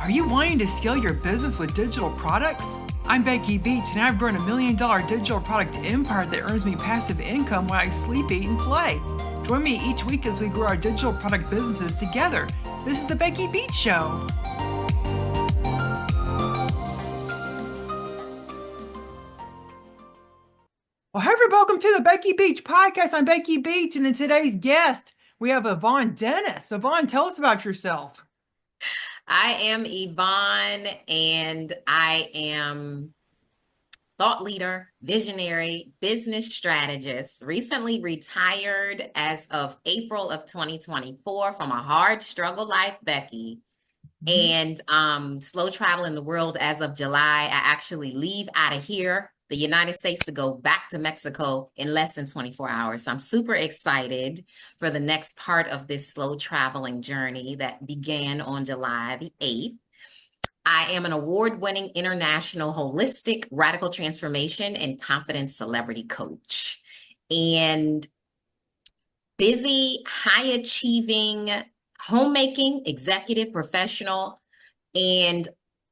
Are you wanting to scale your business with digital products? I'm Becky Beach, and I've grown $1 million digital product empire that earns me passive income while I sleep, eat, and play. Join me each week as we grow our digital product businesses together. This is the Becky Beach Show. Well, hey everybody, welcome to the Becky Beach podcast. I'm Becky Beach, and in today's guest, we have Evon Dennis. Evon, tell us about yourself. I am Evon, and I am thought leader, visionary, business strategist, recently retired as of April of 2024 from a hard struggle life, Becky, and slow travel in the world as of July. I actually leave out of here, the United States, to go back to Mexico in less than 24 hours. So I'm super excited for the next part of this slow traveling journey that began on July the 8th. I am an award-winning international holistic radical transformation and confidence celebrity coach, and busy, high-achieving, homemaking, executive, professional, and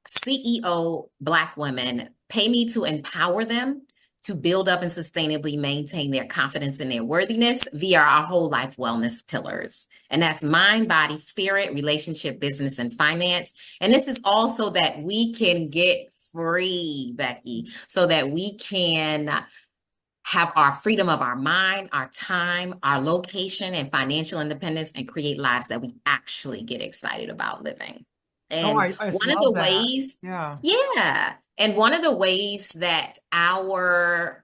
CEO Black women pay me to empower them to build up and sustainably maintain their confidence in their worthiness via our whole life wellness pillars. And that's mind, body, spirit, relationship, business, and finance. And this is also that we can get free, Becky, so that we can have our freedom of our mind, our time, our location, and financial independence, and create lives that we actually get excited about living. And I just love that. Yeah. And one of the ways that our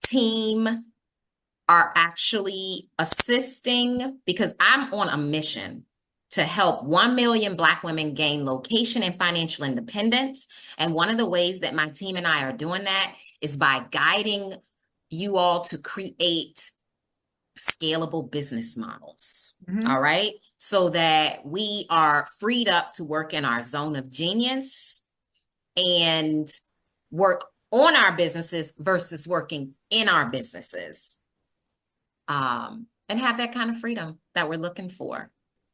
team are actually assisting, because I'm on a mission to help 1 million Black women gain location and financial independence. And one of the ways that my team and I are doing that is by guiding you all to create scalable business models. All right. So that we are freed up to work in our zone of genius and work on our businesses versus working in our businesses. And have that kind of freedom that we're looking for.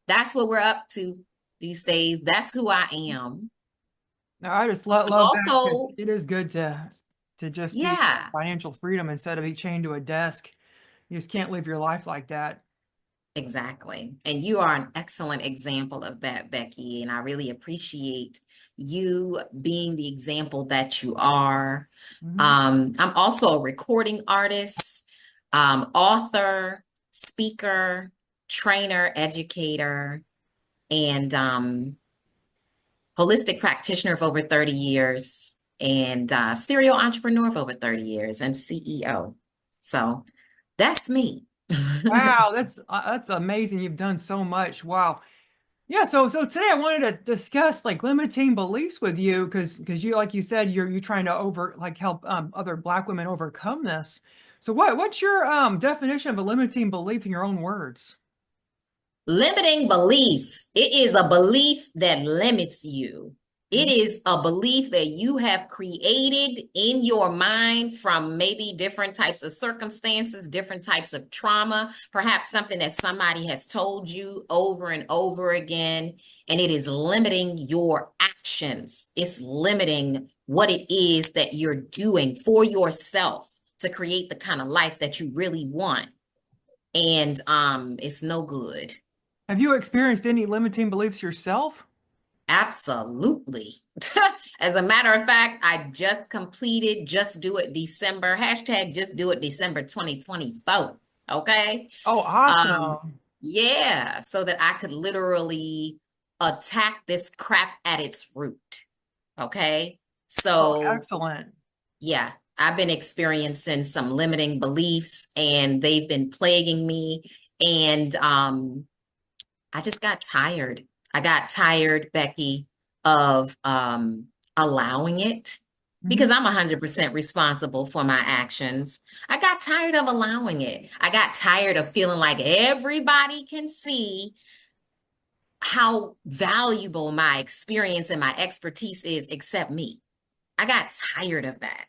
That's what we're up to these days. That's who I am. No, I just love also, that. It is good to just be financial freedom instead of be chained to a desk. You just can't live your life like that. Exactly. And you are an excellent example of that, Becky. And I really appreciate you being the example that you are. I'm also a recording artist, author, speaker, trainer, educator, and holistic practitioner for over 30 years, and serial entrepreneur for over 30 years, and CEO. So that's me. Wow, that's amazing. You've done so much. Wow. Yeah, so today I wanted to discuss like limiting beliefs with you because you, like you said, you're trying to help other Black women overcome this. So what's your definition of a limiting belief in your own words? Limiting belief. It is a belief that limits you. It is a belief that you have created in your mind from maybe different types of circumstances, different types of trauma, perhaps something that somebody has told you over and over again, and it is limiting your actions. It's limiting what it is that you're doing for yourself to create the kind of life that you really want. And it's no good. Have you experienced any limiting beliefs yourself? Absolutely. As a matter of fact, I just completed Just Do It December, hashtag Just Do It December 2024. Okay. Oh, awesome. Yeah. So that I could literally attack this crap at its root. Okay. So excellent. Yeah, I've been experiencing some limiting beliefs and they've been plaguing me. And I just got tired. I got tired, Becky, of allowing it, because I'm 100% responsible for my actions. I got tired of allowing it. I got tired of feeling like everybody can see how valuable my experience and my expertise is except me. I got tired of that.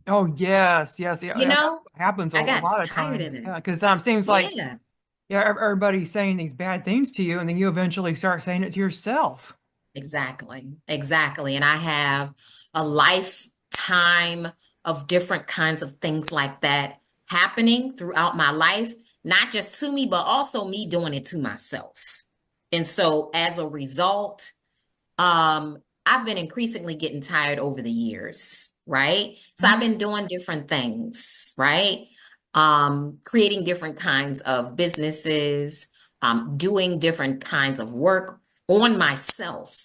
Oh, yes. Yeah, that happens a I got lot of tired times. of it. Yeah, because seems like everybody's saying these bad things to you, and then you eventually start saying it to yourself. Exactly. Exactly. And I have a lifetime of different kinds of things like that happening throughout my life, not just to me, but also me doing it to myself. And so as a result, I've been increasingly getting tired over the years, right? So I've Mhm. been doing different things, right? Creating different kinds of businesses, doing different kinds of work on myself,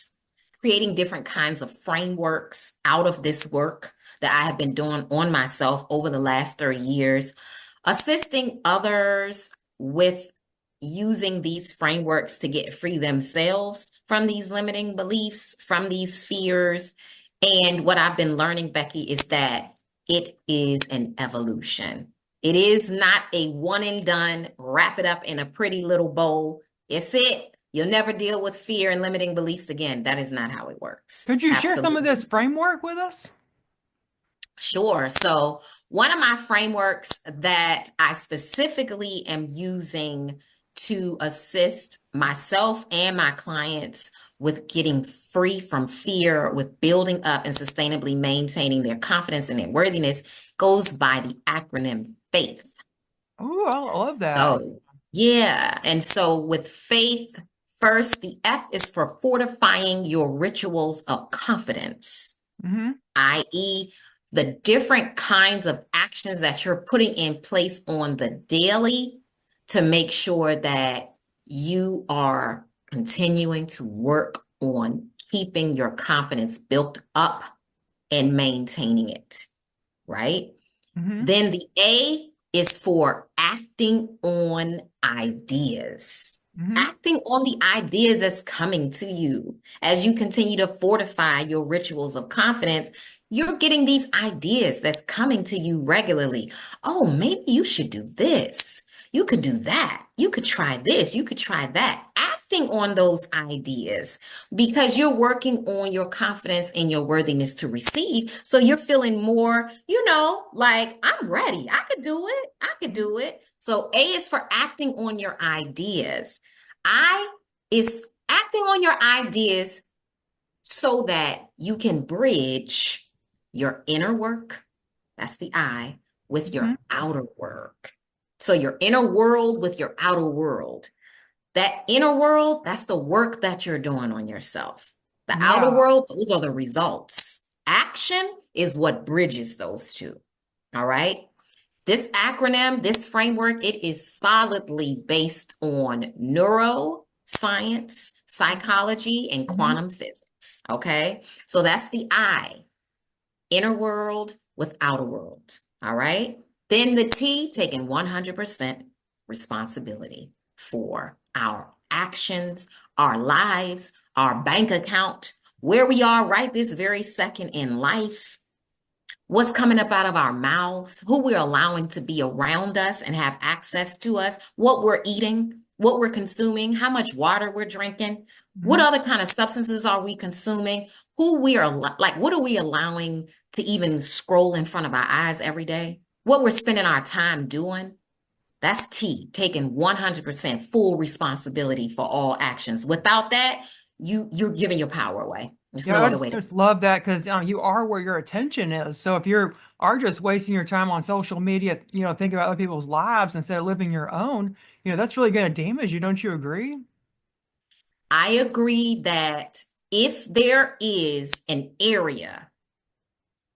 creating different kinds of frameworks out of this work that I have been doing on myself over the last 30 years, assisting others with using these frameworks to get free themselves from these limiting beliefs, from these fears. And what I've been learning, Becky, is that it is an evolution. It is not a one and done, wrap it up in a pretty little bowl. It's it. You'll never deal with fear and limiting beliefs again. That is not how it works. Could you share some of Absolutely. this framework with us? Sure. So, one of my frameworks that I specifically am using to assist myself and my clients with getting free from fear, with building up and sustainably maintaining their confidence and their worthiness goes by the acronym FAITH. Oh, I love that. So, yeah. And so, with faith, first, the F is for fortifying your rituals of confidence, Hmm. i.e., the different kinds of actions that you're putting in place on the daily to make sure that you are continuing to work on keeping your confidence built up and maintaining it, right? Hmm. Then the A is for acting on ideas. Hmm. Acting on the idea that's coming to you as you continue to fortify your rituals of confidence, you're getting these ideas that's coming to you regularly. Oh, maybe you should do this. You could do that. You could try this. You could try that. Acting on those ideas because you're working on your confidence and your worthiness to receive. So you're feeling more, like I'm ready. I could do it. I could do it. So A is for acting on your ideas. I is acting on your ideas so that you can bridge your inner work, that's the I, with Hmm. your outer work. So your inner world with your outer world. That inner world, that's the work that you're doing on yourself. The outer Yeah. world, those are the results. Action is what bridges those two. All right. This acronym, this framework, it is solidly based on neuroscience, psychology, and Hmm. quantum physics. Okay. So that's the I, inner world with outer world. All right. Then the T, taking 100% responsibility for our actions, our lives, our bank account, where we are right this very second in life, what's coming up out of our mouths, who we're allowing to be around us and have access to us, what we're eating, what we're consuming, how much water we're drinking, what Hmm. other kind of substances are we consuming, who we are like, what are we allowing to even scroll in front of our eyes every day, what we're spending our time doing. That's T, taking 100% full responsibility for all actions. Without that, you're giving your power away. There's Yeah, no I other way to. just love that because you are where your attention is. So if you are just wasting your time on social media, thinking about other people's lives instead of living your own, that's really going to damage you. Don't you agree? I agree that if there is an area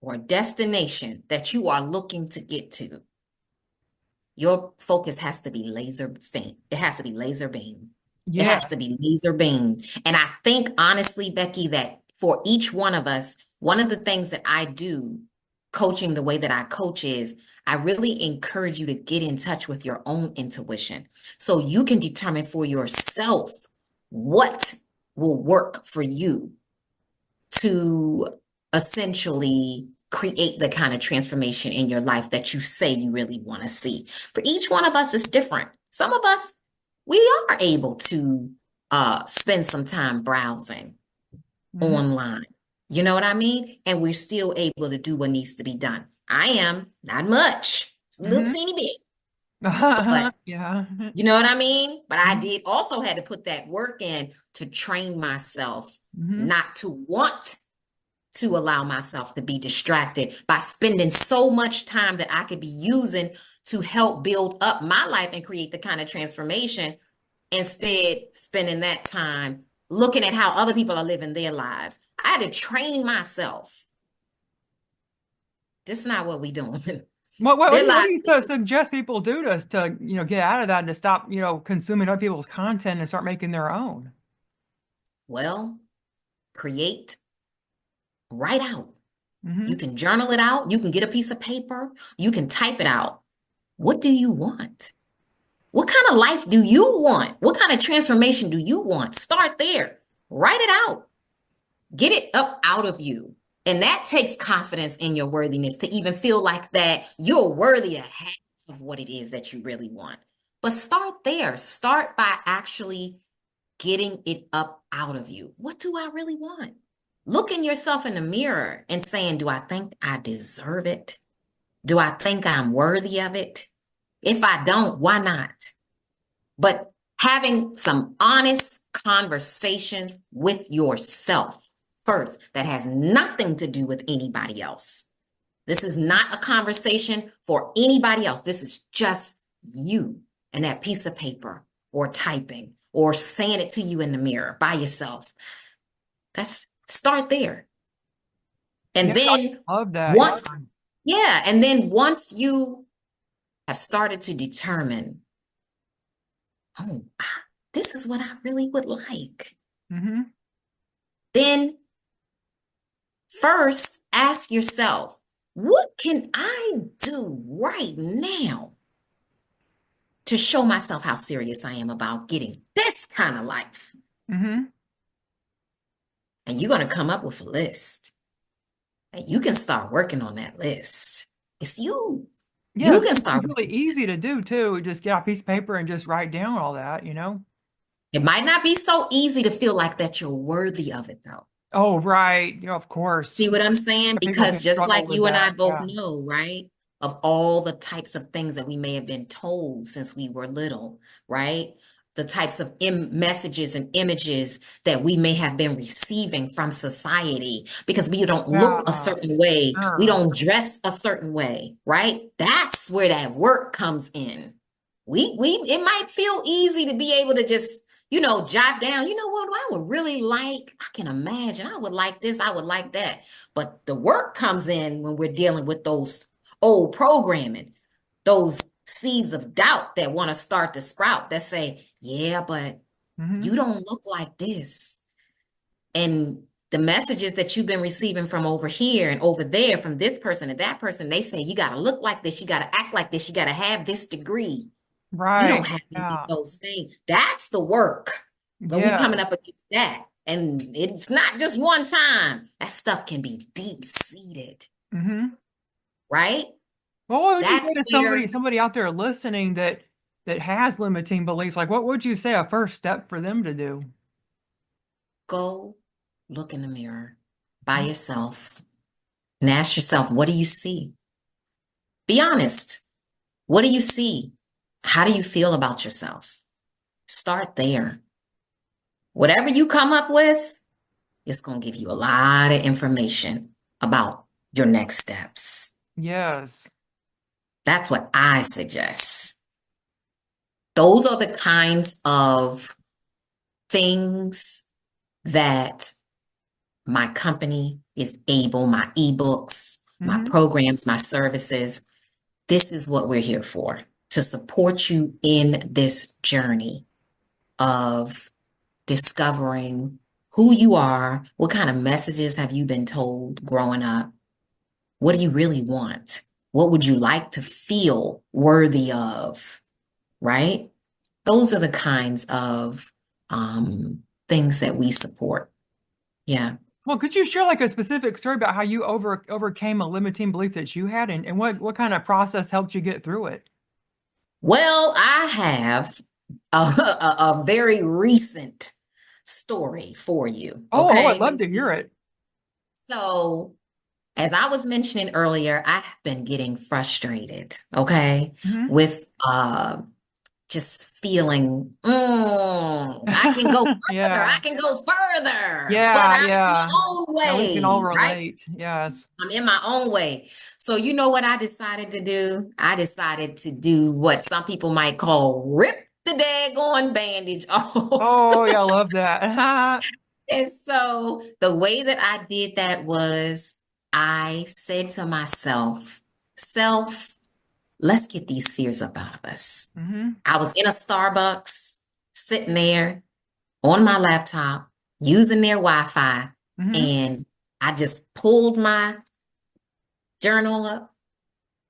or destination that you are looking to get to, your focus has to be laser faint. It has to be laser beam. It Yeah. has to be laser beam. And I think honestly, Becky, that for each one of us, one of the things that I do coaching the way that I coach is I really encourage you to get in touch with your own intuition so you can determine for yourself what will work for you to essentially create the kind of transformation in your life that you say you really want to see. For each one of us, it's different. Some of us, we are able to spend some time browsing Hmm. online. You know what I mean? And we're still able to do what needs to be done. I am not much, it's a little Hmm. teeny bit, but Yeah. you know what I mean? But I Mhm. did also had to put that work in to train myself Hmm. not to want to allow myself to be distracted by spending so much time that I could be using to help build up my life and create the kind of transformation, instead spending that time looking at how other people are living their lives. I had to train myself. That's not what we doing. Their What do lives. you suggest people do to get out of that and to stop consuming other people's content and start making their own? Well, create, write out. You Hmm. can journal it out. You can get a piece of paper. You can type it out. What do you want? What kind of life do you want? What kind of transformation do you want? Start there. Write it out. Get it up out of you. And that takes confidence in your worthiness to even feel like that you're worthy to have what it is that you really want. But start there. Start by actually getting it up out of you. What do I really want? Looking yourself in the mirror and saying, do I think I deserve it? Do I think I'm worthy of it? If I don't, why not? But having some honest conversations with yourself first that has nothing to do with anybody else. This is not a conversation for anybody else. This is just you and that piece of paper or typing or saying it to you in the mirror by yourself. That's start there. And Yeah, then I love that. Yeah. once, yeah, and then once you have started to determine, oh, this is what I really would like, Hmm. then first ask yourself, what can I do right now to show myself how serious I am about getting this kind of life? Hmm. And you're going to come up with a list. And you can start working on that list. It's you. Yeah, You it can seems start really working. easy to do too. Just get out a piece of paper and just write down all that. It might not be so easy to feel like that you're worthy of it, though. Oh, right. Yeah, of course. See what I'm saying? People can Because just struggle like with you and I that. both Yeah. know, right? Of all the types of things that we may have been told since we were little, right? The types of messages and images that we may have been receiving from society because we don't look a Yeah. certain way, we Sure. don't dress a certain way, right? That's where that work comes in. We it might feel easy to be able to just jot down, what I would really like. I can imagine I would like this, I would like that. But the work comes in when we're dealing with those old programming, those seeds of doubt that want to start to sprout that say, yeah, but you Hmm. don't look like this. And the messages that you've been receiving from over here and over there, from this person and that person, they say, you got to look like this, you got to act like this, you got to have this degree. You don't Right. have any of Yeah. those things. That's the work. But we Yeah. coming up against that. And it's not just one time. That stuff can be deep seated, Hmm. right? Well, what would you say That's to where somebody out there listening that has limiting beliefs? Like, what would you say a first step for them to do? go look in the mirror by yourself and ask yourself, what do you see? Be honest. What do you see? How do you feel about yourself? Start there. Whatever you come up with, it's going to give you a lot of information about your next steps. Yes. That's what I suggest. Those are the kinds of things that my company is able, my ebooks, my Hmm. programs, my services. This is what we're here for, to support you in this journey of discovering who you are, what kind of messages have you been told growing up, what do you really want? What would you like to feel worthy of? Right? Those are the kinds of things that we support. Yeah. Well, could you share like a specific story about how you overcame a limiting belief that you had and what kind of process helped you get through it? Well, I have a very recent story for you. Oh, I'd Okay. love to hear it. So, as I was mentioning earlier, I have been getting frustrated, okay, Hmm. with just feeling, I can go further, I Yeah. can go further, but Yeah, I'm in my yeah. own Yeah, we can all way, right? relate. Yes. I'm in my own way. So you know what I decided to do? I decided to do what some people might call rip the daggone bandage off. Oh, yeah, I love that. And so the way that I did that was I said to myself, self, let's get these fears up out of us. Hmm. I was in a Starbucks, sitting there on my laptop, using their Wi-Fi, Hmm. and I just pulled my journal up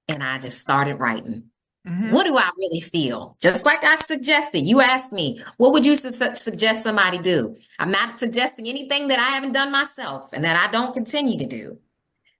and I just started writing. Hmm. What do I really feel? Just like I suggested, you asked me, what would you suggest somebody do? I'm not suggesting anything that I haven't done myself and that I don't continue to do.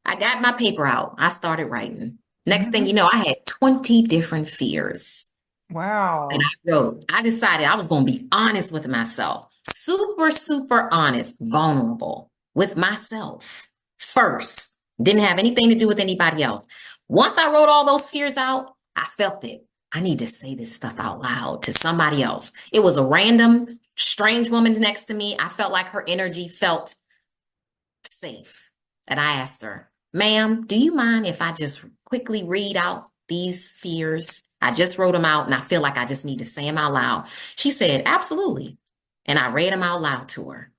I got my paper out. I started writing. Next thing you Hmm. know, I had 20 different fears. And Wow. I wrote, I decided I was going to be honest with myself, super, super honest, vulnerable with myself first. Didn't have anything to do with anybody else. Once I wrote all those fears out, I felt it. I need to say this stuff out loud to somebody else. It was a random, strange woman next to me. I felt like her energy felt safe. And I asked her, ma'am, do you mind if I just quickly read out these fears? I just wrote them out and I feel like I just need to say them out loud. She said, absolutely. And I read them out loud to her.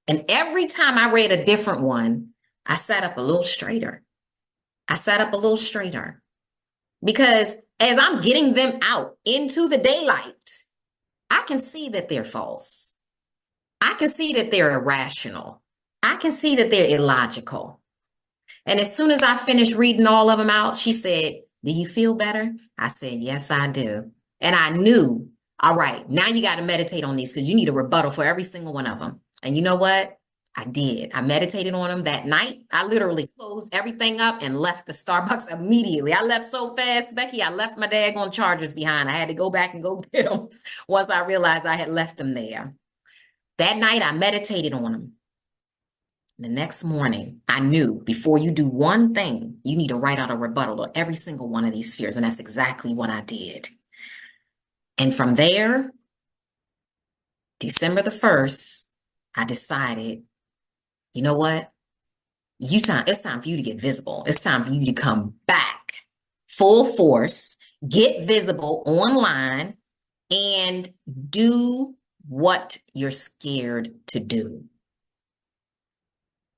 And every time I read a different one, I sat up a little straighter. I sat up a little straighter because as I'm getting them out into the daylight, I can see that they're false. I can see that they're irrational. I can see that they're illogical. And as soon as I finished reading all of them out, she said, do you feel better? I said, yes, I do. And I knew, all right, now you got to meditate on these because you need a rebuttal for every single one of them. And you know what? I did. I meditated on them that night. I literally closed everything up and left the Starbucks immediately. I left so fast, Becky. I left my daggone chargers behind. I had to go back and go get them once I realized I had left them there. That night, I meditated on them. The next morning, I knew before you do one thing, you need to write out a rebuttal to every single one of these fears. And that's exactly what I did. And from there, December the 1st, I decided, you know what? It's time for you to get visible. It's time for you to come back full force, get visible online, and do what you're scared to do.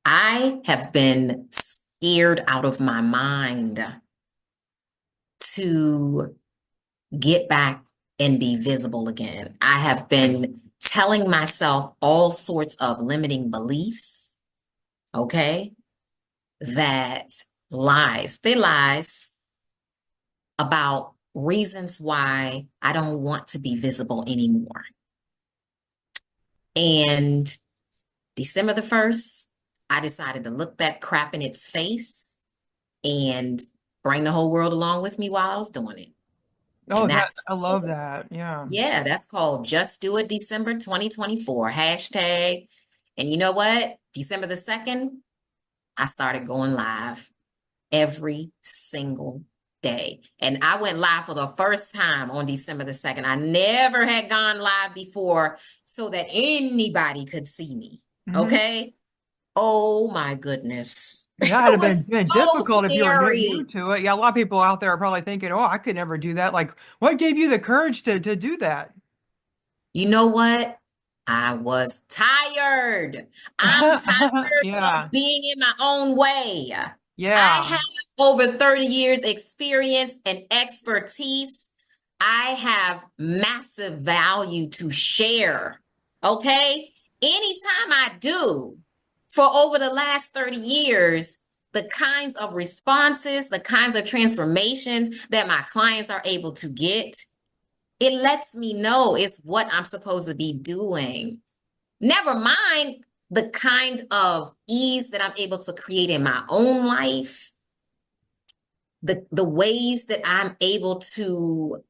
I have been scared out of my mind to get back and be visible again. I have been telling myself all sorts of limiting beliefs, okay, that they lies about reasons why I don't want to be visible anymore. And December the 1st, I decided to look that crap in its face and bring the whole world along with me while I was doing it. Oh, And that's I love that. Yeah. yeah, that's called Just Do It December 2024 hashtag. And you know what? December the 2nd, I started going live every single day. And I went live for the first time on December the 2nd. I never had gone live before so that anybody could see me. Hmm. Okay. Oh my goodness. Yeah, It it'd have was been so difficult if you were new scary. to it. Yeah, a lot of people out there are probably thinking, "Oh, I could never do that." Like, what gave you the courage to do that? You know what? I was tired. I'm tired Yeah. of being in my own way. I Yeah. have over 30 years experience and expertise. I have massive value to share. Okay? Anytime I do, for over the last 30 years, the kinds of responses, the kinds of transformations that my clients are able to get, it lets me know it's what I'm supposed to be doing. Never mind the kind of ease that I'm able to create in my own life, the ways that I'm able to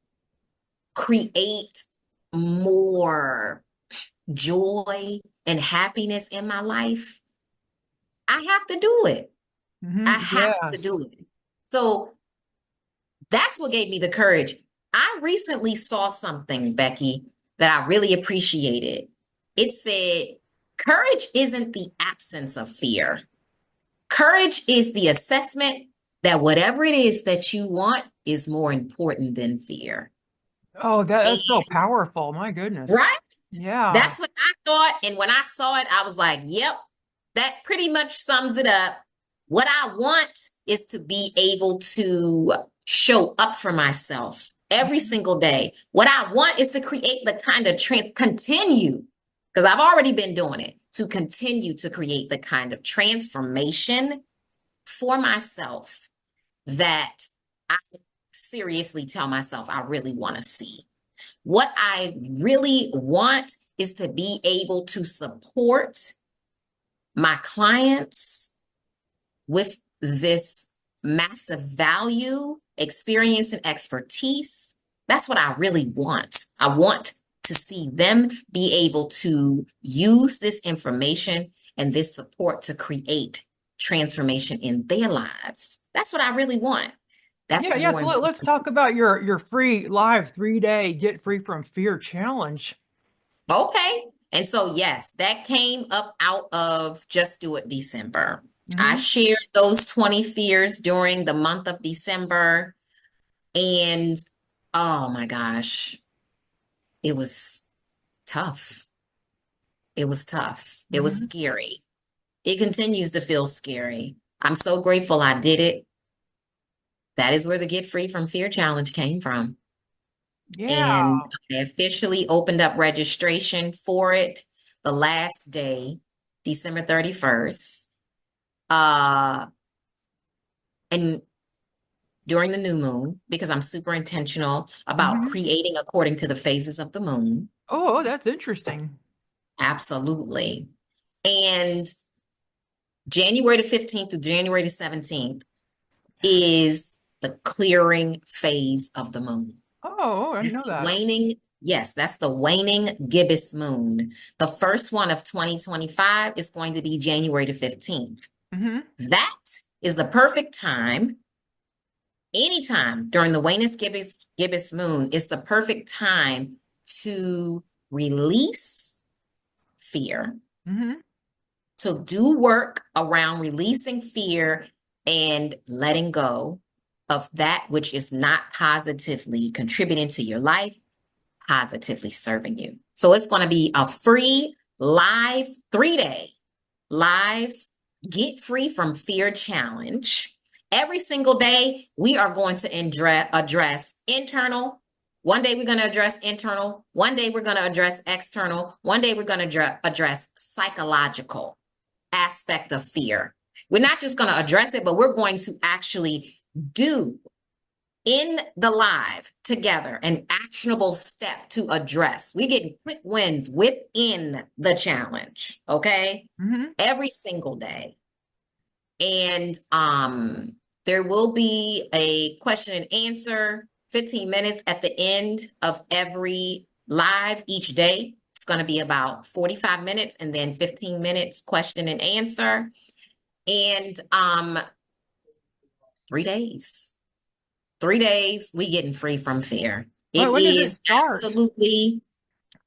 create more joy and happiness in my life. I have to do it. I have to Yes. do it. So that's what gave me the courage. I recently saw something, Becky, that I really appreciated. It said, courage isn't the absence of fear. Courage is the assessment that whatever it is that you want is more important than fear. Oh, that's so And powerful. My goodness. right? Yeah. That's what I thought. And when I saw it, I was like, yep, that pretty much sums it up. What I want is to be able to show up for myself every single day. What I want is to create the kind of continue, because I've already been doing it, to continue to create the kind of transformation for myself that I seriously tell myself I really want to see. What I really want is to be able to support my clients with this massive value, experience, and expertise. That's what I really want. I want to see them be able to use this information and this support to create transformation in their lives. That's what I really want. That's Yeah, yeah. more So let's important. talk about your free live 3-day Get Free from Fear challenge. Okay. And so, yes, that came up out of Just Do It December. I Hmm. shared those 20 fears during the month of December. And oh my gosh, it was tough. It was tough. It was Hmm. scary. It continues to feel scary. I'm so grateful I did it. That is where the Get Free from Fear challenge came from. Yeah. And I officially opened up registration for it the last day, December 31st. Uh, and during the new moon, because I'm super intentional about Hmm. creating according to the phases of the moon. Oh, that's interesting. Absolutely. And January the 15th through January the 17th is the clearing phase of the moon. Oh, I didn't That's know the that. waning, yes, that's the waning gibbous moon. The first one of 2025 is going to be January the 15th. Hmm. That is the perfect time. Anytime during the waning gibbous moon is the perfect time to release fear, Hmm. to do work around releasing fear and letting go of that which is not positively contributing to your life, positively serving you. So it's going to be a free live 3-day live Get Free from Fear challenge. Every single day, we are going to address internal. One day, we're going to address internal. One day, we're going to address external. One day, we're going to address psychological aspect of fear. We're not just going to address it, but we're going to actually do in the live together an actionable step to address. We get quick wins within the challenge, okay? Hmm. Every single day. And there will be a question and answer 15 minutes at the end of every live each day. It's going to be about 45 minutes and then 15 minutes question and answer. And 3 days. 3 days, we getting free from fear. But It when does it is start? absolutely,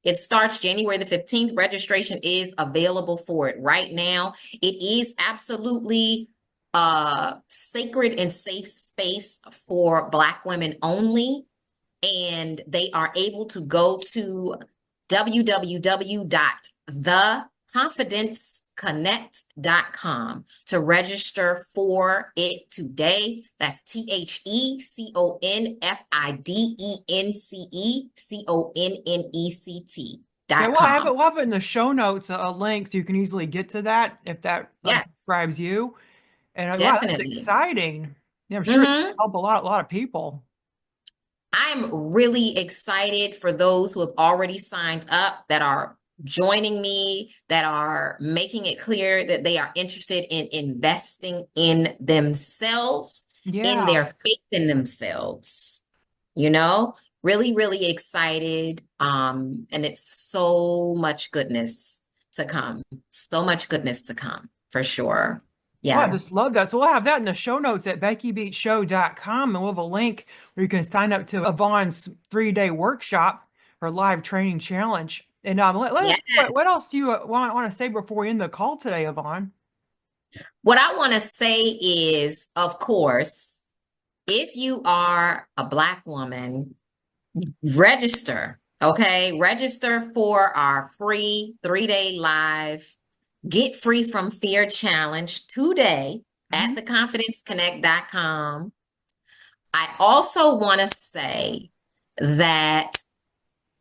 it starts January the 15th. Registration is available for it right now. It is absolutely sacred and safe space for Black women only. And they are able to go to www.theconfidenceconnect.com to register for it today. That's TheConfidenceconnect Yeah, dot we'll have it. com. We'll have it in the show notes, a link so you can easily get to that if that like Yes, describes you. And wow, that's definitely. exciting. Yeah, I'm sure it's Mm-hmm. help a lot of people. I'm really excited for those who have already signed up, that are joining me, that are making it clear that they are interested in investing in themselves, in Yeah. their faith in themselves. You know, really, really excited. And it's so much goodness to come, so much goodness to come for sure. Oh, I Yeah. just love that. So we'll have that in the show notes at beckybeatshow.com, and we'll have a link where you can sign up to Yvonne's 3-day workshop, her live training challenge. And let Yeah. us, what else do you want to say before we end the call today, Yvonne? What I want to say is, of course, if you are a Black woman, register, okay? Register for our free 3-day live Get Free from Fear Challenge today Hmm. at theconfidenceconnect.com. I also want to say that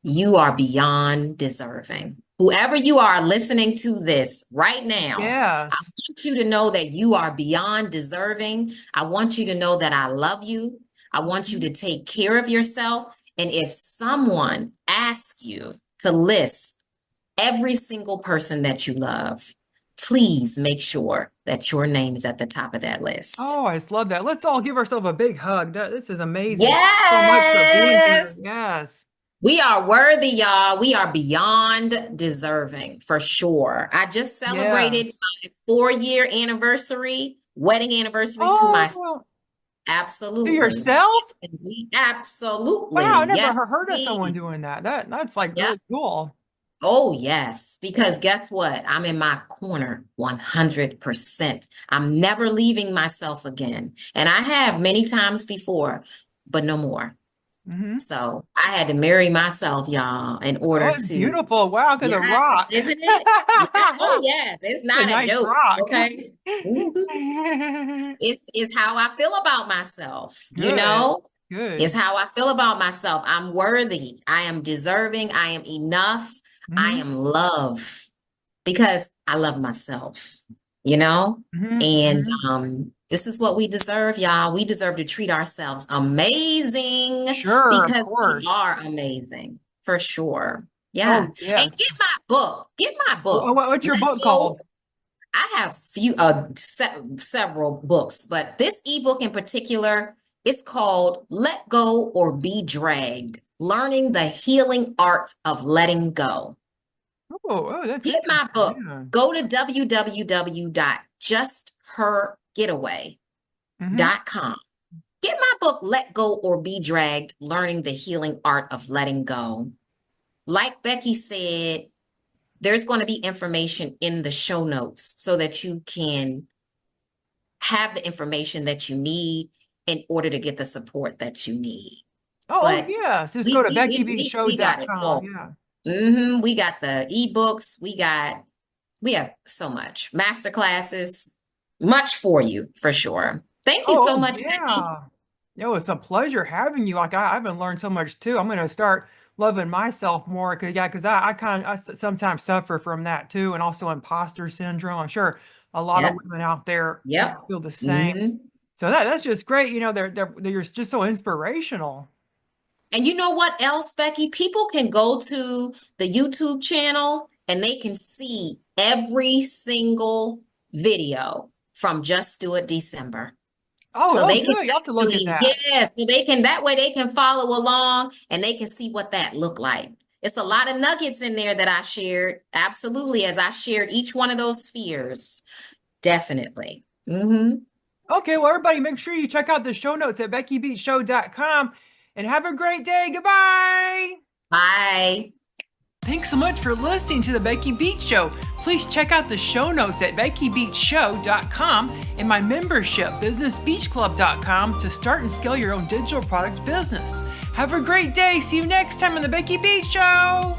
you are beyond deserving. Whoever you are listening to this right now, I Yes. want you to know that you are beyond deserving. I want you to know that I love you. I want you Mhm. to take care of yourself. And if someone asks you to list every single person that you love, please make sure that your name is at the top of that list. Oh, I just love that. Let's all give ourselves a big hug. This is amazing. Thank you so much for being here. Yes. Yes. We are worthy, y'all. We are beyond deserving for sure. I just celebrated Yes. my 4-year anniversary, wedding anniversary to my Oh, to absolutely. yourself? Wow, I Absolutely. never Yes, heard of someone indeed. doing that. That's like Yep. really cool. Oh, yes. Because guess what? I'm in my corner 100%. I'm never leaving myself again. And I have many times before, but no more. Hmm. So I had to marry myself, y'all, in Oh, order it's to, beautiful. Wow, because a yes, rock. isn't it? Yeah. Oh, yeah. It's A not a nice joke. rock. Okay. Mhm. It's how I feel about myself, you Good. know? It's Good. how I feel about myself. I'm worthy. I am deserving. I am enough. I Hmm. am love because I love myself, you know? Hmm. And Hmm. this is what we deserve, y'all. We deserve to treat ourselves amazing Sure, of because we course. are amazing for sure. Yeah. Oh, And yes. get my book. Get my book. What's your Let book go. called? I have several books, but this ebook in particular is called Let Go or Be Dragged: Learning the Healing Art of Letting Go. That's Get my interesting. book. Yeah. Go to www.justhergetaway.com. Hmm. Get my book, Let Go or Be Dragged: Learning the Healing Art of Letting Go. Like Becky said, there's going to be information in the show notes so that you can have the information that you need in order to get the support that you need. Oh, But yes. Just go we to we we we, we got it beckybeatshow.com. all. Yeah. We got the ebooks. We have so much master classes, much for you for sure. Thank you so much, Becky. Yeah. Yo, it's a pleasure having you. Like I've been learning so much too. I'm gonna start loving myself more because sometimes suffer from that too, and also imposter syndrome. I'm sure a lot of Yep. women out there, Yep. feel the same. hmm So that's just great. They're just so inspirational. And you know what else, Becky? People can go to the YouTube channel and they can see every single video from Just Do It December. So Oh, they can good. You have to look at actually, that. yes, so they can, that way they can follow along and they can see what that looked like. It's a lot of nuggets in there that I shared. Absolutely. As I shared each one of those spheres. Definitely. Okay, well, everybody, make sure you check out the show notes at beckybeatshow.com and have a great day. Goodbye. Bye. Thanks so much for listening to the Becky Beats Show. Please check out the show notes at beckybeatshow.com and my membership, businessbeachclub.com, to start and scale your own digital products business. Have a great day. See you next time on the Becky Beats Show.